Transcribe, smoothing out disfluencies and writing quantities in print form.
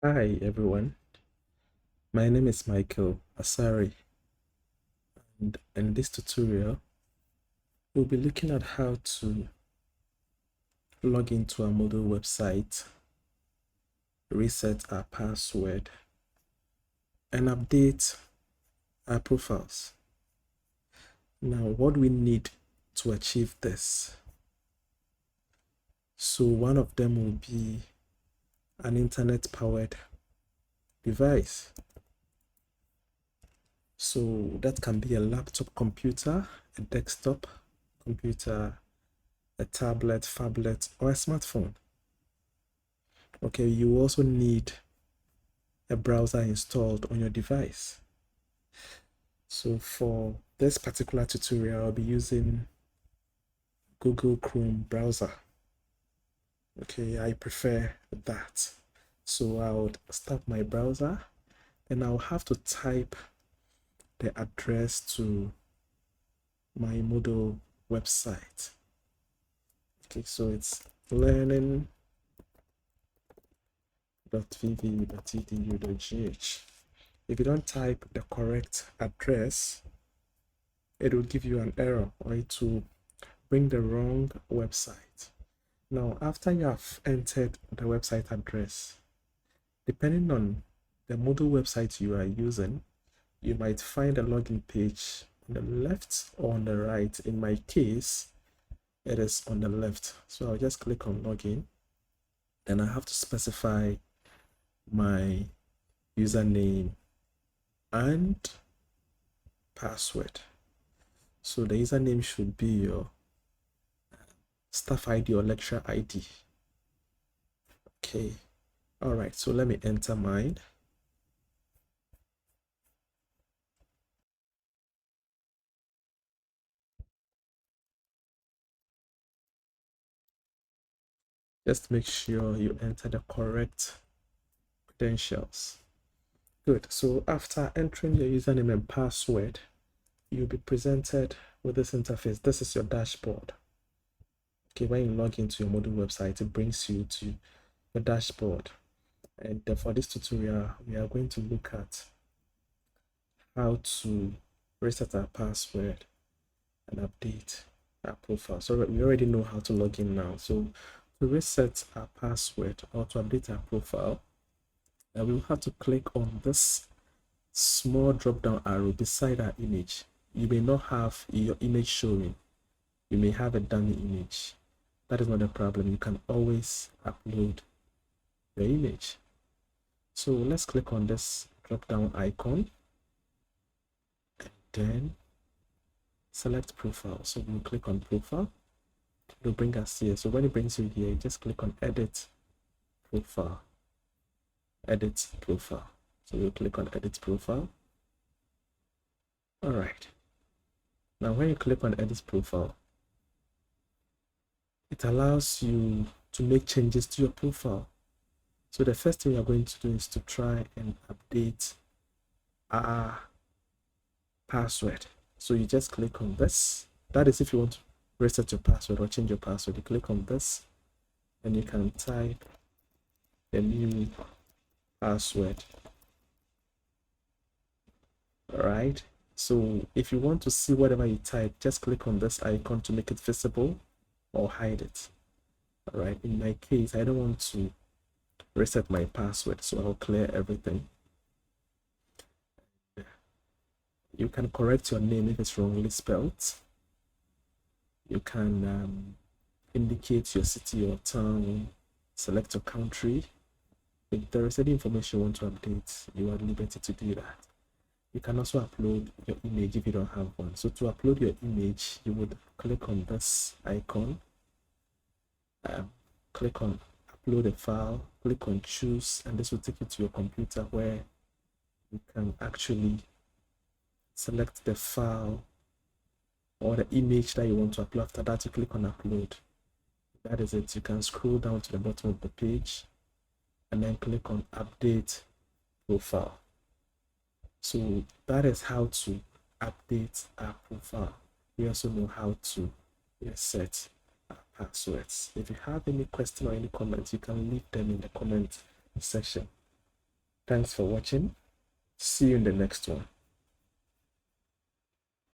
Hi everyone, my name is Michael Asari, and in this tutorial we'll be looking at how to log into our Moodle website, reset our password, and update our profiles. Now, what we need to achieve this? So one of them will be an internet-powered device. So that can be a laptop computer, a desktop computer, a tablet, phablet, or a smartphone. Okay, you also need a browser installed on your device. So for this particular tutorial, I'll be using Google Chrome browser. Okay, I prefer that. So I'll start my browser and I'll have to type the address to my Moodle website. Okay, so it's learning.vv.edu.gh. If you don't type the correct address, it will give you an error or it will bring the wrong website. Now, after you have entered the website address, depending on the Moodle website you are using, you might find a login page on the left or on the right. In my case, it is on the left. So I'll just click on login. Then I have to specify my username and password. So the username should be your staff ID or lecturer ID. Okay. All right. So let me enter mine. Just make sure you enter the correct credentials. Good. So after entering your username and password, you'll be presented with this interface. This is your dashboard. Okay, when you log into your Moodle website, it brings you to the dashboard. And for this tutorial, we are going to look at how to reset our password and update our profile. So we already know how to log in now. So to reset our password or to update our profile, we will have to click on this small drop down arrow beside our image. You may not have your image showing. You may have a dummy image. That is not a problem. You can always upload your image. So let's click on this drop down icon and then select profile. So we'll click on profile. It will bring us here. So when it brings you here, just click on edit profile. Edit profile. So we'll click on edit profile. All right. Now when you click on edit profile, it allows you to make changes to your profile. So the first thing we are going to do is to try and update our password. So you just click on this. That is if you want to reset your password or change your password. You click on this and you can type the new password. All right. So if you want to see whatever you type, just click on this icon to make it visible or hide it. All right. In my case, I don't want to reset my password, so I'll clear everything. You can correct your name if it's wrongly spelled. You can indicate your city or town, select your country. If there is any information you want to update, you are at liberty to do that. You can also upload your image if you don't have one. So to upload your image, you would click on this icon, click on upload a file, click on choose, and this will take you to your computer where you can actually select the file or the image that you want to upload. After that, you click on upload. That is it. You can scroll down to the bottom of the page and then click on update profile. So that is how to update our profile. We also know how to reset our passwords. If you have any question or any comments, you can leave them in the comment section. Thanks for watching. See you in the next one.